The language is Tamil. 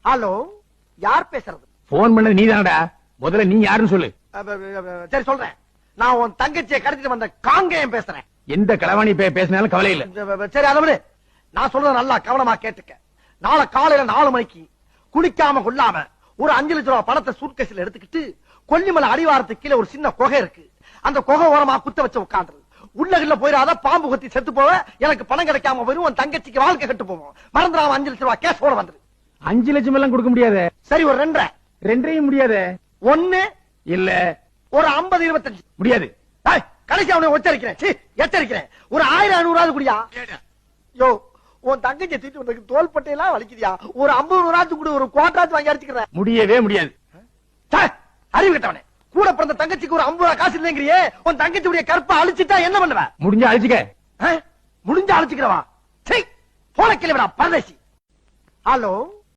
ஹலோ, யார் பேசுறது? போன் பண்ணது நீதானடா. முதல்ல நீ யாருன்னு சொல்லு. சரி சொல்றேன். நான் உன் தங்கச்சியை கடத்திட்டு வந்த காங்கேயம் பேசுறேன். எந்த களவாணி பேசினாலும் கவலை இல்ல. சரி அதை விடு. நான் சொல்றத நல்லா கவனமா கேட்டுக்க. நாளை காலையில 4 மணிக்கு குளிக்காம கொள்ளாம ஒரு 5 லட்சம் ரூபாய் பணத்தை சூட்கேஸ்ல எடுத்துக்கிட்டு கொல்லிமலை அடிவாரத்துக்கு கீழே ஒரு சின்ன குகை இருக்கு. அந்த குகை ஓரமா குத்த வச்சு உட்காந்துரு. உள்ளகிள்ள போயிடாத, பாம்பு கொத்தி செத்து போவ. எனக்கு பணம் கிடைக்காம போயிரும், உன் தங்கச்சிக்கு வாழ்க்கை கட்டு போவோம். மறந்துடாம 5 லட்சம் ரூபாய் கேஷோட வந்துரு. 5 லட்சம் எல்லாம் கொடுக்க முடியாது. சரி ஒரு 2.5. 2.5 முடியாது. 1 இல்ல ஒரு 50 25 முடியாது. கடைசி அவனை எச்சரிக்கிறேன். ஒரு 1000 குடியா. யோ, உன் தங்கச்சி தூக்கிட்டு வந்ததுக்கு தோள்பட்டையெல்லாம் வலிக்குதியா. ஒரு 50 கூட ஒரு குவாட்டராச்சு வாங்கி அடிச்சுக்கிறேன். முடியவே முடியாது. அறிவு கட்டவனே, கூட பிறந்த தங்கச்சிக்கு ஒரு 50 காசு இல்லைங்கிறியே. உன் தங்கச்சியுடைய கற்பை அழிச்சிட்டா என்ன பண்ணுவ? முடிஞ்சா அழிச்சுக்க. முடிஞ்சா அழிச்சுக்கிறவா? போன கிளவிடா பரதேசி. ஹலோ,